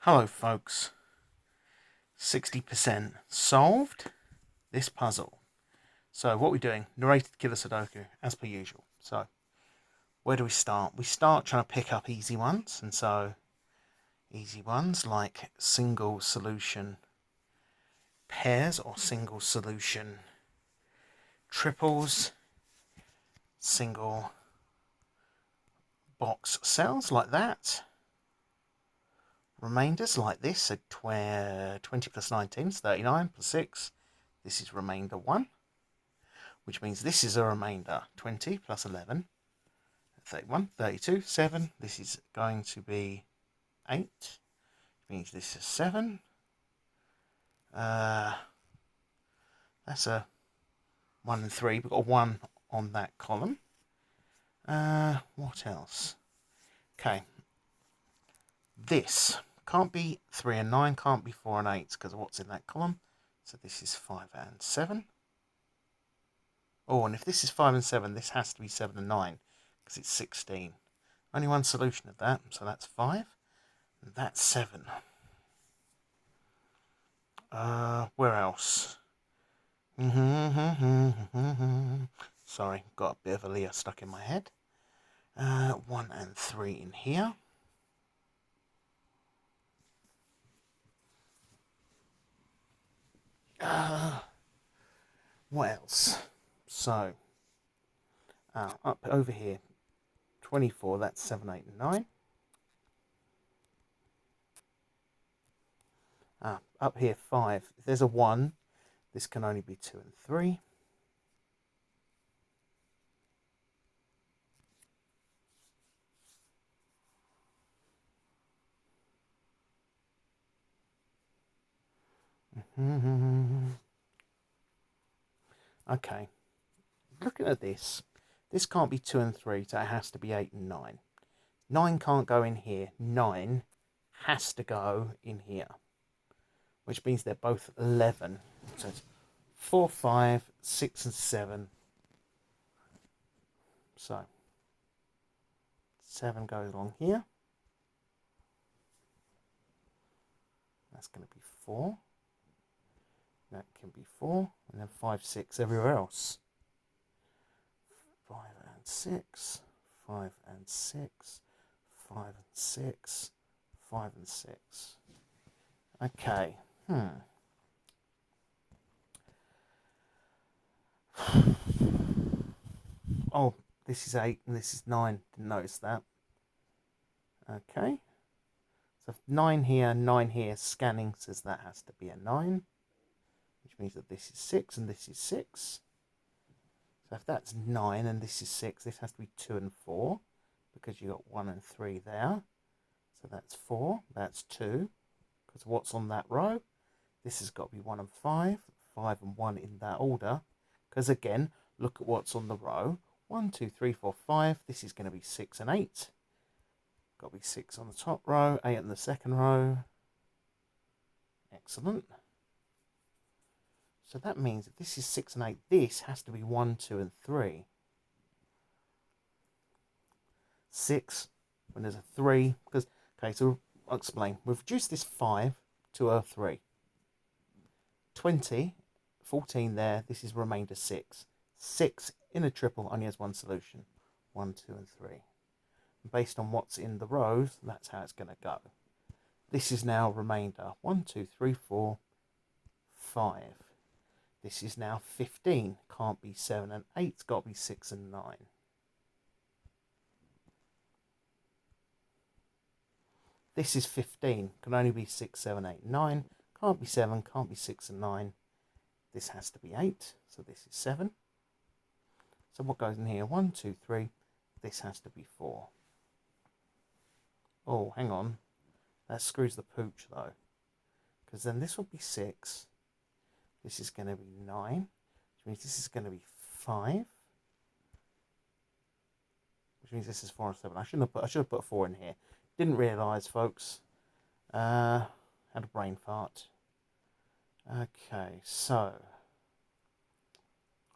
Hello folks, 60% solved this puzzle. So what we're doing, narrated killer Sudoku, as per usual. So where do we start? We start trying to pick up easy ones, and so easy ones like single solution pairs or single solution triples, single box cells like that. Remainders like this, so 20 plus 19 is 39 plus 6. This is remainder 1, which means this is a remainder 20 plus 11, 31, 32, 7. This is going to be 8, which means this is 7. That's a 1 and 3. We've got a 1 on that column. What else? Okay. This can't be 3 and 9, can't be 4 and 8 because of what's in that column. So this is 5 and 7. Oh, and if this is 5 and 7, this has to be 7 and 9 because it's 16. Only one solution of that, so that's 5. And that's 7. Where else? Sorry, got a bit of a Leah stuck in my head. 1 and 3 in here. What else? So, up over here, 24, that's 7, 8, and 9. Up here, 5. If there's a 1, this can only be 2 and 3. Okay, looking at this can't be 2 and 3, so it has to be 8 and 9. 9 can't go in here. 9 has to go in here, which means they're both 11. So it's 4, 5, 6, and 7. So 7 goes along here. That's going to be 4. That can be 4. And then 5, 6 everywhere else. 5 and 6. 5 and 6. 5 and 6. 5 and 6. Okay. Oh, this is 8 and this is 9. Didn't notice that. Okay. So 9 here, 9 here. Scanning says that has to be a 9. Which means that this is 6 and this is 6. So if that's 9 and this is 6, this has to be 2 and 4. Because you got 1 and 3 there. So that's 4. That's 2. Because what's on that row? This has got to be 1 and 5. 5 and 1 in that order. Because again, look at what's on the row. 1, 2, 3, 4, 5. This is going to be 6 and 8. Got to be 6 on the top row, 8 on the second row. Excellent. So that means if this is 6 and 8, this has to be 1, 2, and 3. 6, when there's a 3, because, okay, so I'll explain. We've reduced this 5 to a 3. 20, 14 there, this is remainder 6. 6 in a triple only has one solution. 1, 2, and 3. And based on what's in the rows, that's how it's going to go. This is now remainder 1, 2, 3, 4, 5. This is now 15. Can't be 7 and 8. It's got to be 6 and 9. This is 15. Can only be 6, 7, 8, 9. Can't be 7. Can't be 6 and 9. This has to be 8. So this is 7. So what goes in here? 1, 2, 3. This has to be 4. Oh, hang on. That screws the pooch though. Because then this will be 6. This is going to be 9, which means this is going to be 5, which means this is 4 and 7. I should have put 4 in here. Didn't realise, folks. Had a brain fart. Okay, so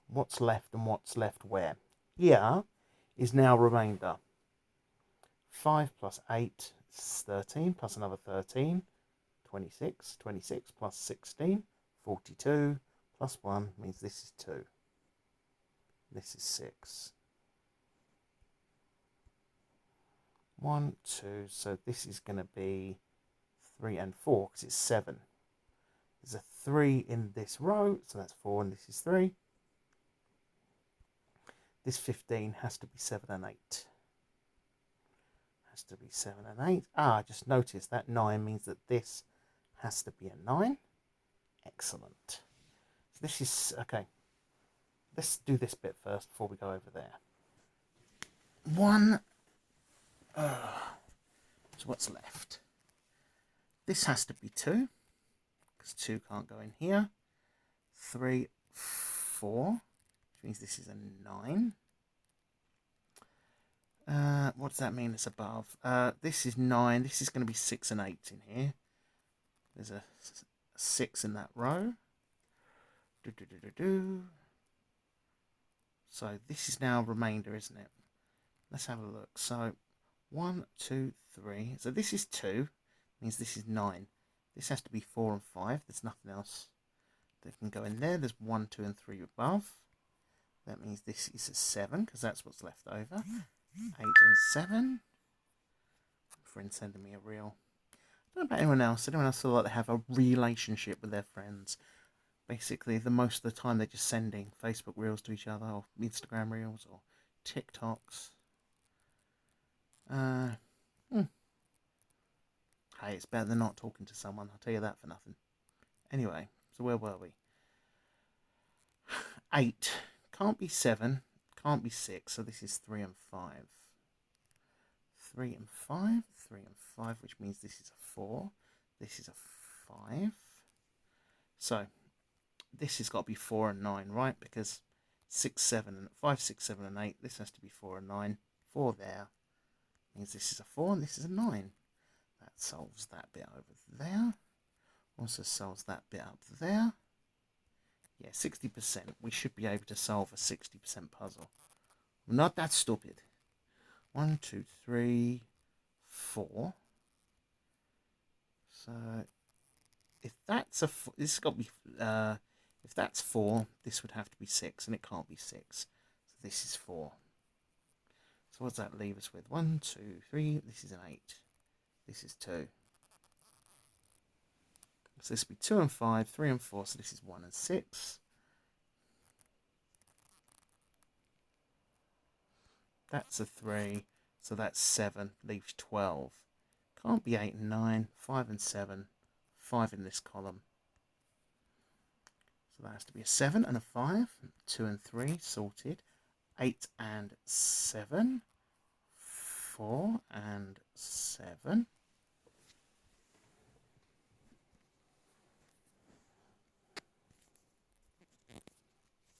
what's left and what's left where? Here is now remainder. 5 plus 8 is 13, plus another 13, 26. 26 plus 16, 42, plus 1 means this is 2. This is 6. 1, 2, so this is going to be 3 and 4 because it's 7. There's a 3 in this row, so that's 4 and this is 3. This 15 has to be 7 and 8. Has to be 7 and 8. I just noticed that 9 means that this has to be a 9. Excellent. So this is, okay. Let's do this bit first before we go over there. 1. So what's left? This has to be 2. Because 2 can't go in here. 3, 4. Which means this is a 9. What does that mean? It's above. This is 9. This is going to be 6 and 8 in here. There's a 6 in that row. So this is now remainder, isn't it? Let's have a look. So 1, 2, 3. So this is 2. Means this is 9. This has to be 4 and 5. There's nothing else that can go in there. There's 1, 2, and 3 above. That means this is a 7 because that's what's left over. 8 and 7. Friend sending me a reel. I don't know about anyone else. Anyone else feel like they have a relationship with their friends? Basically, the most of the time they're just sending Facebook reels to each other, or Instagram reels, or TikToks. Hey, it's better than not talking to someone. I'll tell you that for nothing. Anyway, so where were we? 8 can't be 7, can't be 6. So this is 3 and 5. 3 and 5, 3 and 5, which means this is a 4. This is a 5. So this has got to be 4 and 9, right? Because 6, 7, and 5, 6, 7, and 8. This has to be 4 and 9. 4 there means this is a 4 and this is a 9. That solves that bit over there. Also solves that bit up there. Yeah, 60%. We should be able to solve a 60% puzzle. We're not that stupid. 1, 2, 3, 4. So if that's a, this has got to be, if that's 4, this would have to be 6, and it can't be 6. So this is 4. So what does that leave us with? 1, 2, 3. This is an 8. This is 2. So this would be 2 and 5, 3 and 4. So this is 1 and 6. That's a 3. So that's 7. Leaves 12. Can't be 8 and 9. 5 and 7. 5 in this column. So that has to be a 7 and a 5. 2 and 3. Sorted. 8 and 7. 4 and 7.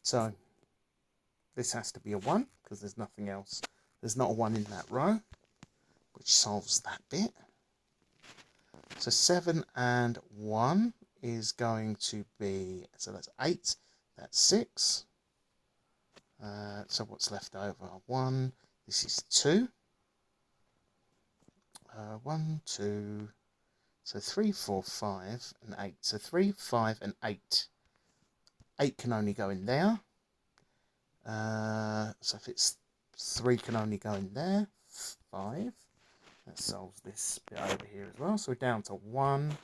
So this has to be a 1 because there's nothing else. There's not a 1 in that row, which solves that bit. So 7 and 1 is going to be, so that's 8, that's 6. So what's left over? 1, this is 2. 1, 2, so 3, 4, 5, and 8. So 3, 5, and 8. 8 can only go in there. So if it's 3 can only go in there. 5. That solves this bit over here as well. So we're down to 1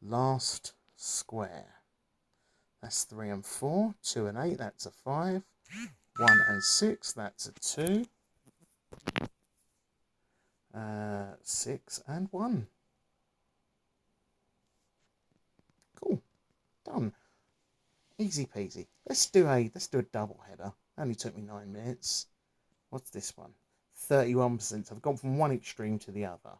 last square. That's 3 and 4. 2 and 8, that's a 5. 1 and 6, that's a 2. 6 and 1. Cool. Done. Easy peasy. Let's do a double header. Only took me 9 minutes. What's this one? 31%. I've gone from one extreme to the other.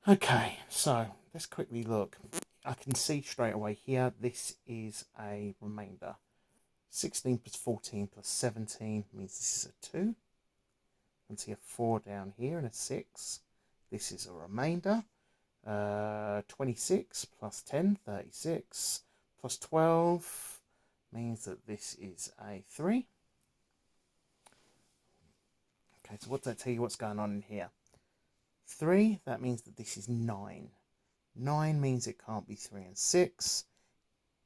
Okay, so let's quickly look. I can see straight away here this is a remainder. 16 plus 14 plus 17 means this is a 2. I can see a 4 down here and a 6. This is a remainder. 26 plus 10, 36. Plus 12 means that this is a 3. Okay, so what does that tell you what's going on in here? 3, that means that this is 9. 9 means it can't be 3 and 6.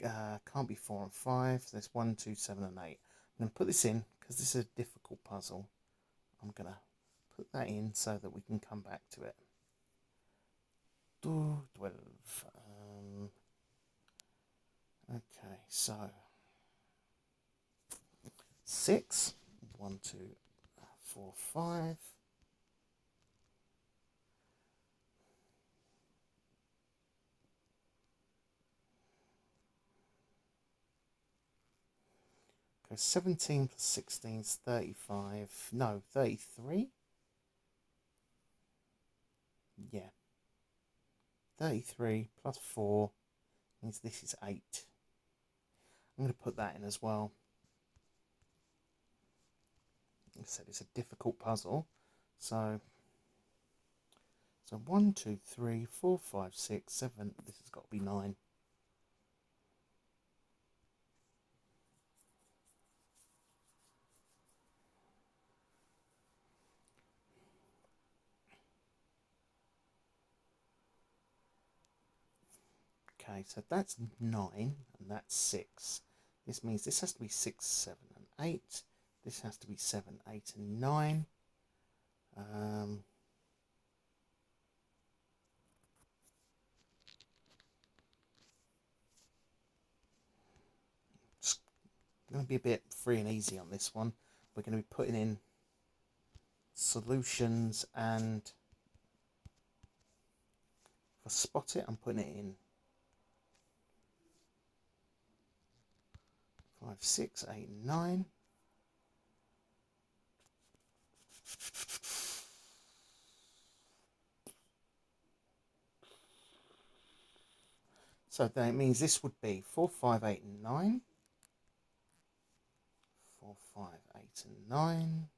Can't be 4 and 5. There's 1, 2, 7 and 8. I'm going to put this in because this is a difficult puzzle. I'm going to put that in so that we can come back to it. 12. Okay, so 6. 1, 2, 4, 5. Okay, 17 plus 16 is 35. No, 33? Yeah. 33 plus 4 means this is 8. I'm going to put that in as well. Like I said, it's a difficult puzzle. So 1, 2, 3, 4, 5, 6, 7. This has got to be 9. Okay, so that's 9 and that's 6. This means this has to be 6, 7 and 8. This has to be 7, 8 and 9. It's going to be a bit free and easy on this one. We're going to be putting in solutions, and if I spot it, I'm putting it in 5, 6, 8, 9. So that means this would be 4, 5, 8 and 9. 4, 5, 8 and 9.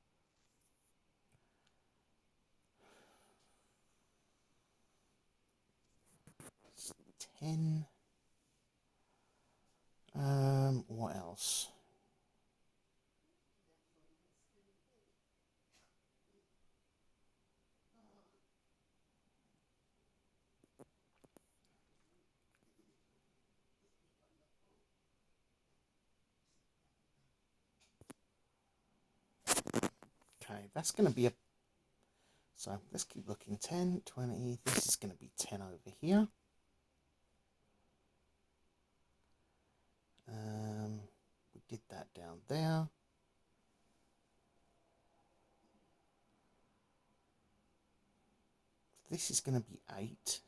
10. What else? Okay, that's going to be a... So let's keep looking. 10, 20. This is going to be 10 over here. We did that down there. This is going to be 8.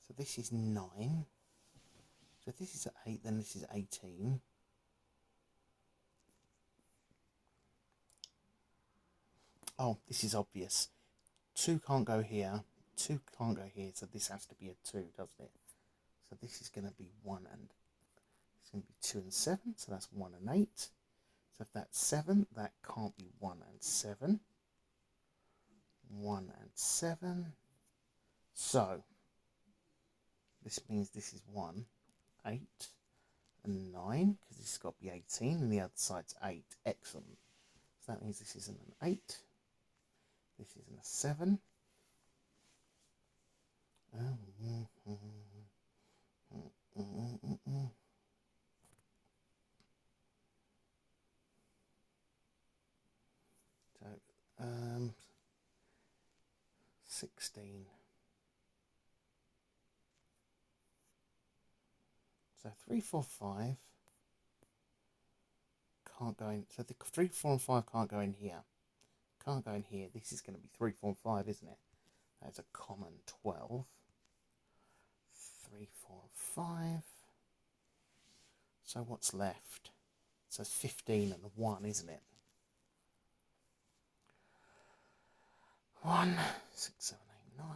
So this is 9. So if this is 8, then this is 18. Oh, this is obvious. 2 can't go here. 2 can't go here, so this has to be a 2, doesn't it? So this is going to be 1 and... It's going to be 2 and 7, so that's 1 and 8. So if that's 7, that can't be 1 and 7. 1 and 7. So this means this is 1, 8, and 9, because this has got to be 18, and the other side's 8. Excellent. So that means this isn't an 8. This isn't a 7. So, 16. So 3, 4, 5 can't go in. So the 3, 4, and 5 can't go in here. Can't go in here. This is going to be 3, 4, and 5, isn't it? That's a common 12. 3, 4, and 5. So what's left? So it's 15 and a 1, isn't it? 1, 6, 7, 8, 9.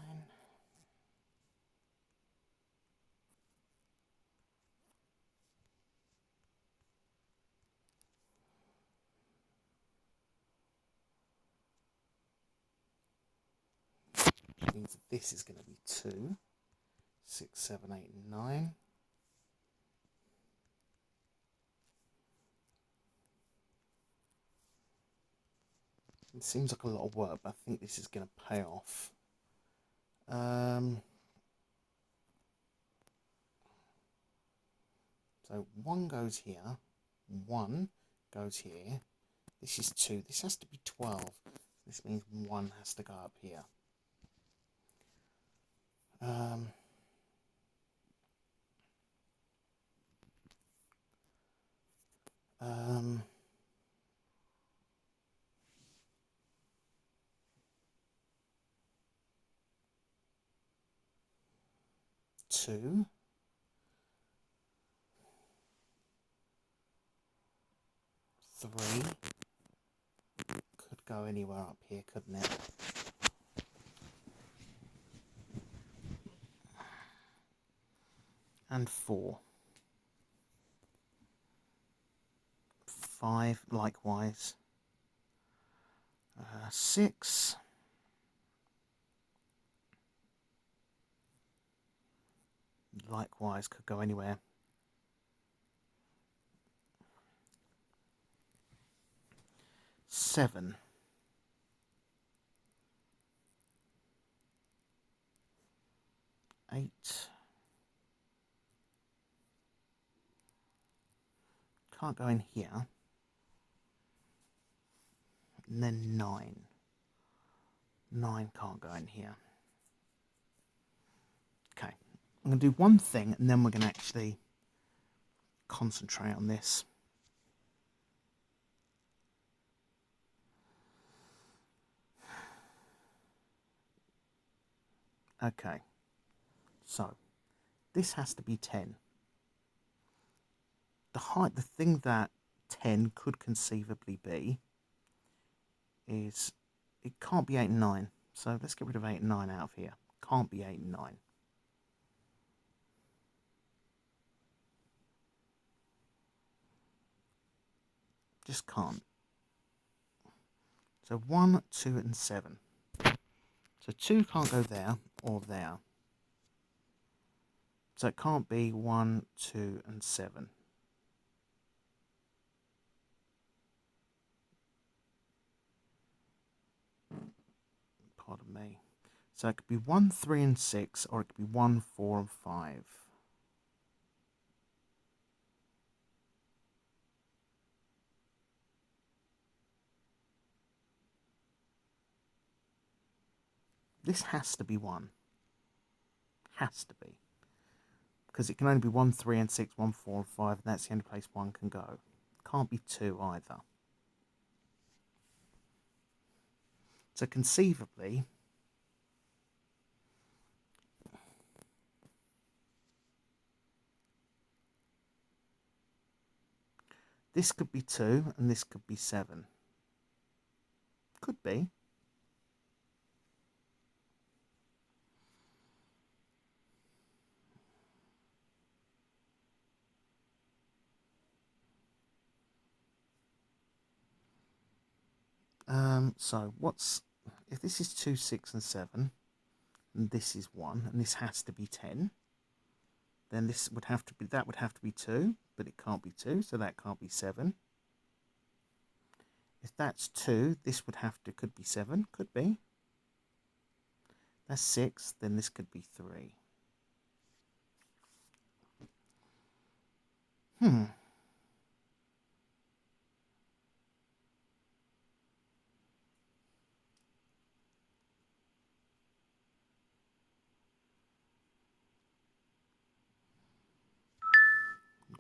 Which means that this is going to be 2, 6, 7, 8, and 9. It seems like a lot of work, but I think this is going to pay off. So 1 goes here, 1 goes here. This is 2. This has to be 12. This means 1 has to go up here. Um, 2. 3 could go anywhere up here, couldn't it? And 4. 5 likewise. 6. Likewise could go anywhere. 7. 8. Can't go in here. And then 9. 9 can't go in here. Okay, I'm going to do one thing and then we're going to actually concentrate on this. Okay, so this has to be 10. The thing that 10 could conceivably be is it can't be 8 and 9. So let's get rid of 8 and 9 out of here. Can't be 8 and 9. Just can't. So 1, 2 and 7. So 2 can't go there or there. So it can't be 1, 2 and 7. Pardon me. So it could be 1, 3 and 6, or it could be 1, 4 and 5. This has to be 1. Has to be. Because it can only be 1, 3 and 6, 1, 4 and 5, and that's the only place 1 can go. Can't be 2 either. So conceivably, this could be 2 and this could be 7. Could be. So what's, if this is 2, 6 and 7, and this is 1, and this has to be 10, then this would have to be, that would have to be 2, but it can't be 2, so that can't be 7. If that's 2, this would have to, could be 7, could be. That's 6, then this could be 3.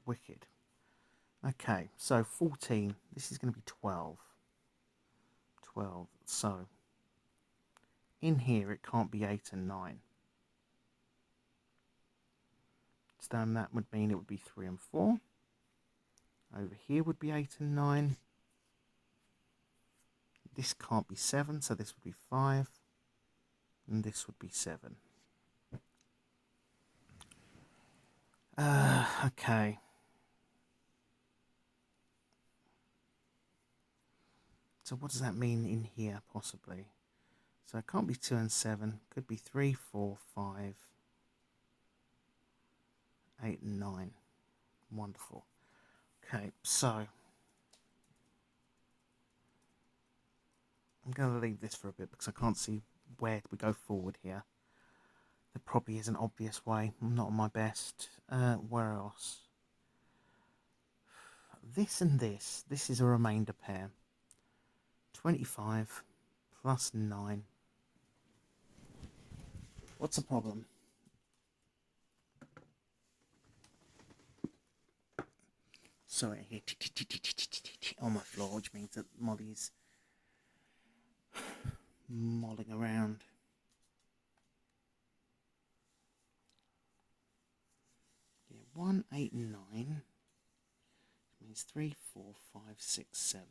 Wicked. Okay, so 14. This is going to be 12. 12. So, in here it can't be 8 and 9. So then that would mean it would be 3 and 4. Over here would be 8 and 9. This can't be 7, so this would be 5. And this would be 7. Okay. So what does that mean in here, possibly? So it can't be 2 and 7. Could be 3, 4, 5, 8 and 9. Wonderful. Okay, so I'm going to leave this for a bit because I can't see where we go forward here. There probably is an obvious way. I'm not on my best. Where else? this and this is a remainder pair. 25 plus 9. What's the problem? Sorry, I hear on my floor, which means that Molly's mulling around. Yeah, 1, 8, 9 means 3, 4, 5, 6, 7.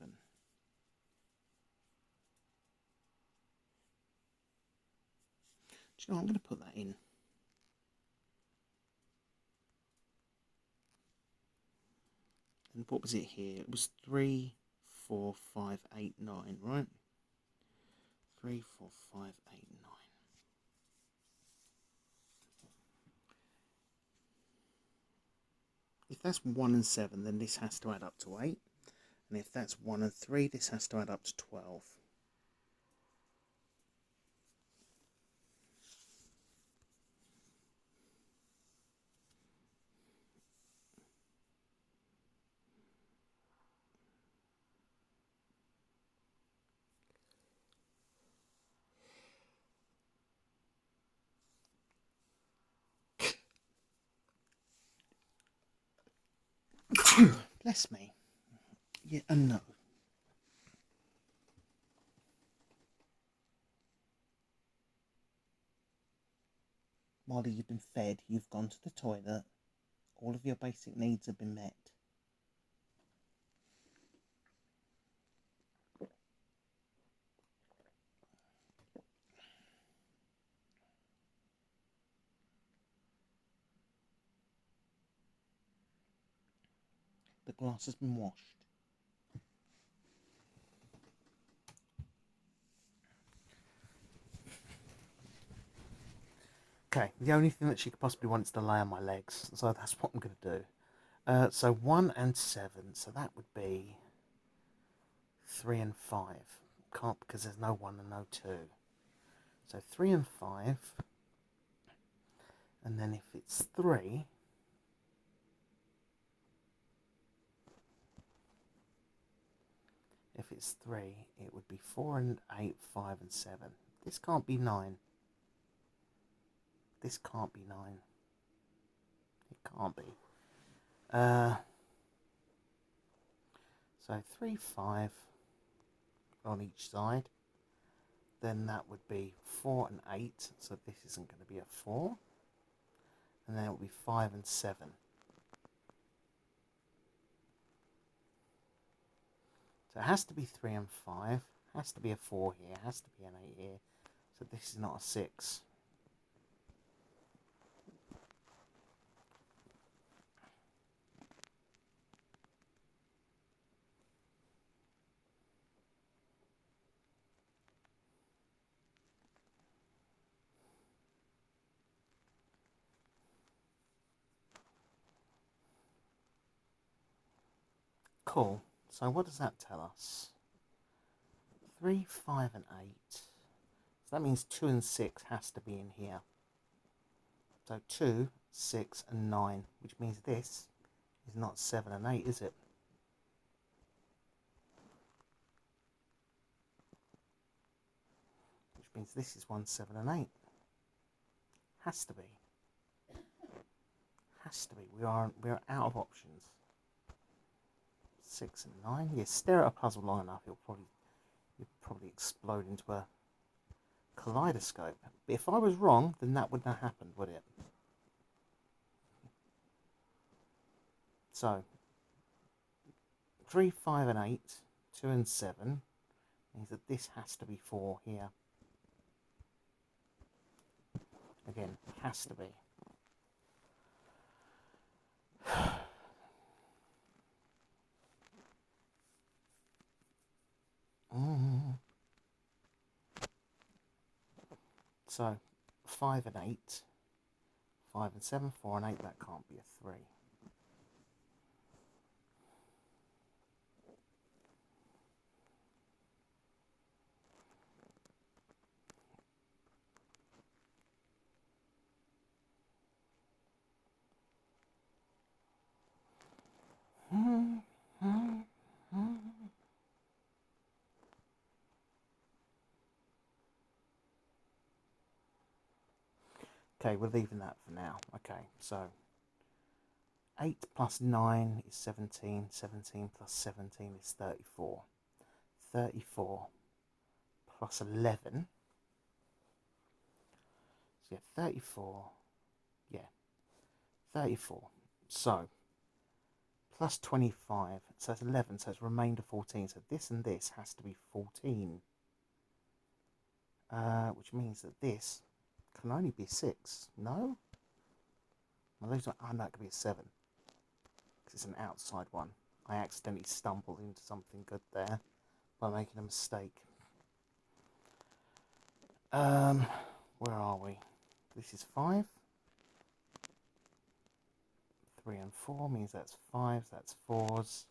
Do you know what? I'm going to put that in. And what was it here? It was 3, 4, 5, 8, 9, right? 3, 4, 5, 8, 9. If that's 1 and 7, then this has to add up to 8. And if that's 1 and 3, this has to add up to 12. Bless me. Yeah, and no. Molly, you've been fed, you've gone to the toilet, all of your basic needs have been met. The glass has been washed. Okay, the only thing that she could possibly want is to lay on my legs, so that's what I'm going to do. So 1 and 7, so that would be 3 and 5. Can't, because there's no 1 and no 2. So 3 and 5, and then if it's 3, it would be 4 and 8, 5 and 7. This can't be 9. This can't be 9. It can't be. So 3, 5 on each side. Then that would be 4 and 8. So this isn't going to be a 4. And then it will be 5 and 7. So it has to be 3 and 5. Has to be a 4 here. Has to be an 8 here. So this is not a 6. Cool. So what does that tell us? 3, 5 and 8. So that means 2 and 6 has to be in here. So 2, 6 and 9, which means this is not 7 and 8, is it? Which means this is 1, 7 and 8. Has to be. Has to be. We are out of options. 6 and 9. Yeah, stare at a puzzle long enough, you'll probably explode into a kaleidoscope. But if I was wrong, then that wouldn't have happened, would it? So 3, 5 and 8, 2 and 7 means that this has to be 4 here. Again, has to be. So 5 and 8, 5 and 7, 4 and 8, that can't be a 3. Okay, we're leaving that for now. Okay, so 8 plus 9 is 17. 17 plus 17 is 34. 34 plus 11. So yeah, 34. Yeah, 34. So plus 25. So it's 11. So it's remainder 14. So this and this has to be 14. Which means that this can only be 6. No? Well, those are, oh, no, it could be a 7. Because it's an outside one. I accidentally stumbled into something good there by making a mistake. Where are we? This is 5. 3 and 4 means that's 5s, that's 4s.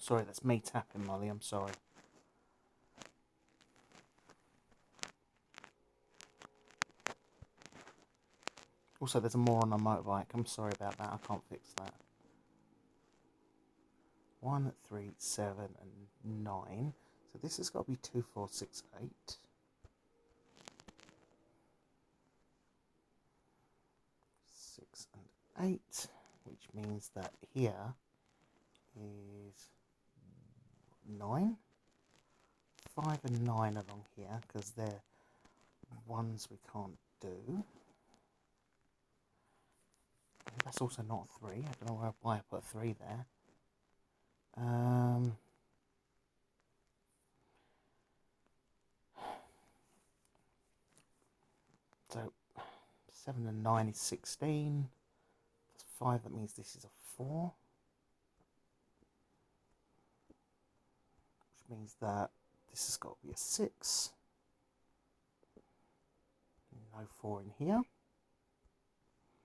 Sorry, that's me tapping, Molly, I'm sorry. Also, there's a more on a motorbike. I'm sorry about that, I can't fix that. 1, 3, 7, and 9. So this has got to be 2, 4, 6, 8. 6 and 8, which means that here is 9. 5 and 9 along here, because they're ones we can't do. That's also not 3. I don't know why I put 3 there. So 7 and 9 is 16. That's 5, that means this is a 4. Which means that this has got to be a 6. No 4 in here.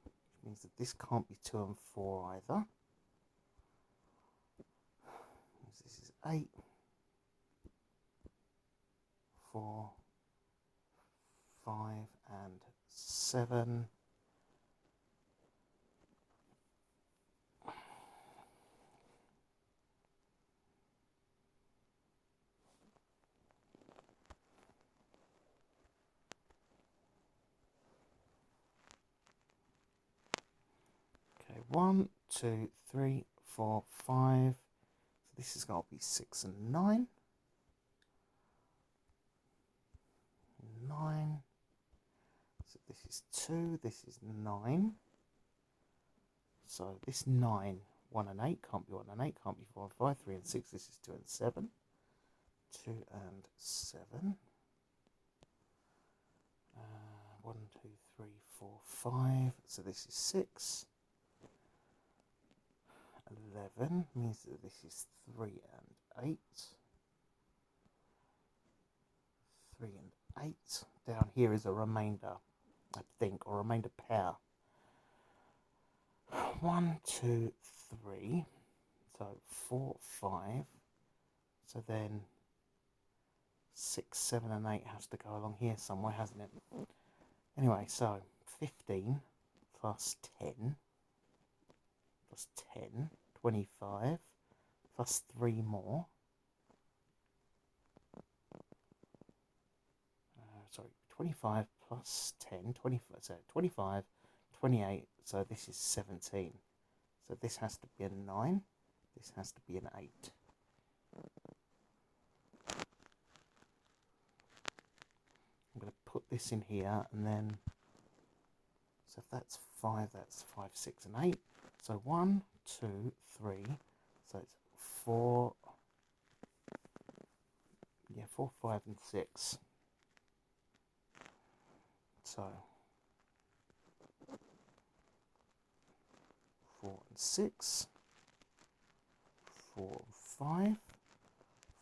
Which means that this can't be 2 and 4 either. This is 8. 4, 5 and 7. Okay, 1, 2, 3, 4, 5. So this has got to be 6 and 9. 9. So this is 2, this is 9. So this 9, 1 and 8 can't be 1 and 8, can't be 4 and 5, 3 and 6, this is 2 and 7. 2 and 7. 1, 2, 3, 4, 5. So this is 6. 11 means that this is 3 and 8. 3 and 8. Down here is a remainder, I think, or remainder pair. 1, 2, 3. So 4, 5. So then 6, 7 and 8 has to go along here somewhere, hasn't it? Anyway, so 15 plus 10 plus 10, 25 plus 3 more. Sorry, 25 plus 10, 25, so 25, 28, so this is 17. So this has to be a 9, this has to be an 8. I'm going to put this in here, and then, so if that's 5, that's 5, 6 and 8. So 1, 2, 3, so it's 4, yeah, 4, 5 and 6. So 4 and 6, 4 and 5,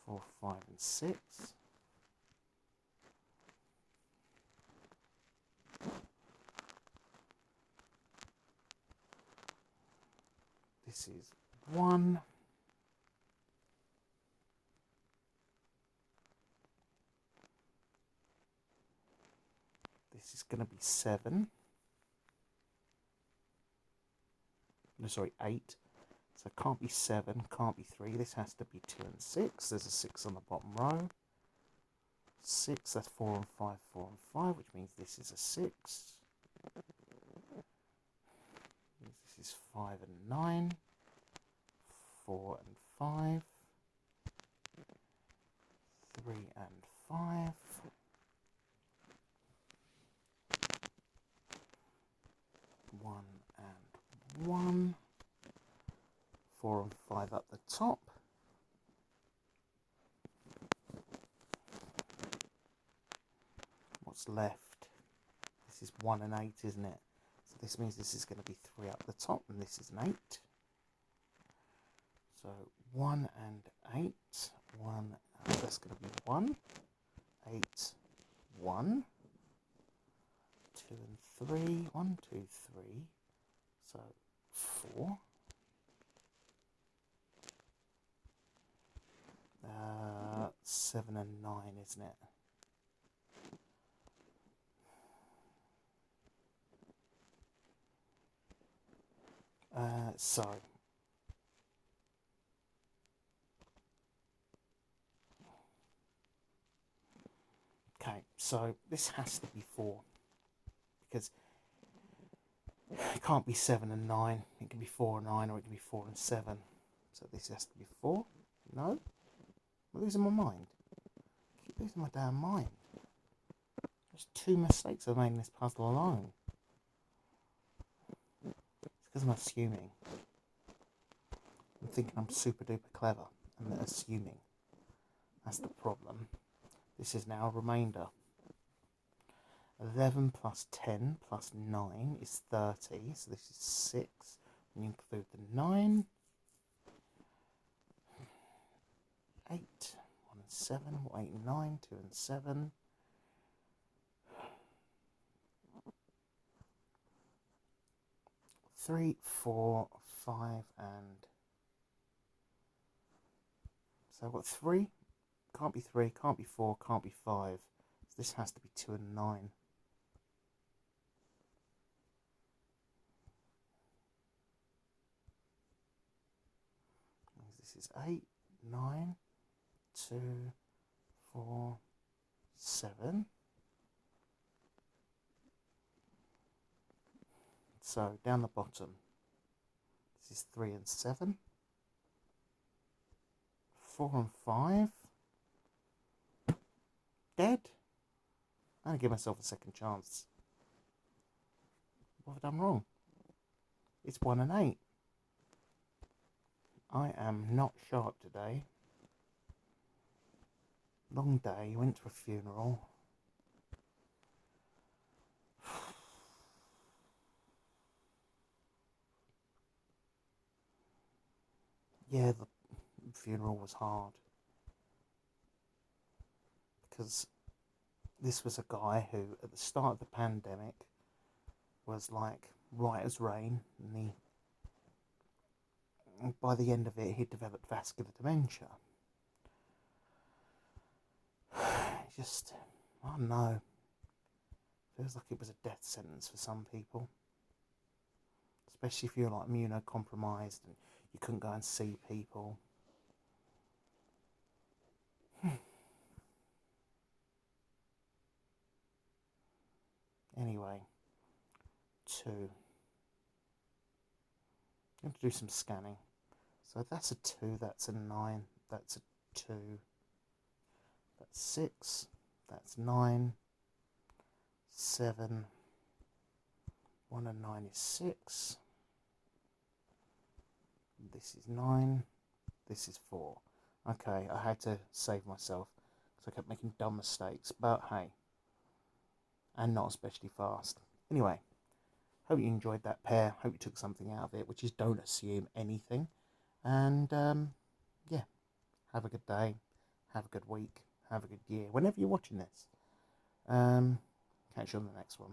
4, 5 and 6. This is 1. This is going to be 7. No, sorry, 8. So it can't be 7, can't be 3. This has to be 2 and 6. There's a 6 on the bottom row. 6, that's 4 and 5, 4 and 5, which means this is a 6. This is 5 and 9. 4 and 5. 3 and 5. 1 and 1. 4 and 5 up the top. What's left? This is 1 and 8, isn't it? So this means this is going to be 3 up the top, and this is an 8. So 1 and 8. 1, that's going to be 1. 8, 1. 2 and 3. 1, 2, 3. So 4. 7 and 9, isn't it? Okay, so this has to be 4, because it can't be 7 and 9. It can be 4 and 9, or it can be 4 and 7. So this has to be 4. No? I'm losing my mind. I keep losing my damn mind. There's 2 mistakes I've made in this puzzle alone. It's because I'm assuming. I'm thinking I'm super duper clever. I'm assuming. That's the problem. This is now a remainder. 11 plus 10 plus 9 is 30. So this is 6. When you include the 9. 8. 1 and 7. 8 and 9. 2 and 7. 3, 4, 5, and... So I've got 3. Can't be 3, can't be 4, can't be 5. So this has to be 2 and 9. This is 8, 9, 2, 4, 7. So down the bottom, this is 3 and 7. 4 and 5. Dead. I'm going to give myself a second chance. What have I done wrong? It's 1 and 8. I am not sharp today. Long day, went to a funeral. Yeah, the funeral was hard. Because this was a guy who, at the start of the pandemic, was like right as rain, and by the end of it, he'd developed vascular dementia. Just, I don't know. Feels like it was a death sentence for some people. Especially if you're like immunocompromised and you couldn't go and see people. Anyway, 2. I'm going to do some scanning. So that's a 2, that's a 9, that's a 2, that's 6, that's 9, 7, 1 and 9 is 6, this is 9, this is 4. Okay, I had to save myself because I kept making dumb mistakes, but hey, and not especially fast. Anyway, hope you enjoyed that pair, hope you took something out of it, which is don't assume anything, and yeah, have a good day, have a good week, have a good year, whenever you're watching this. Catch you on the next one.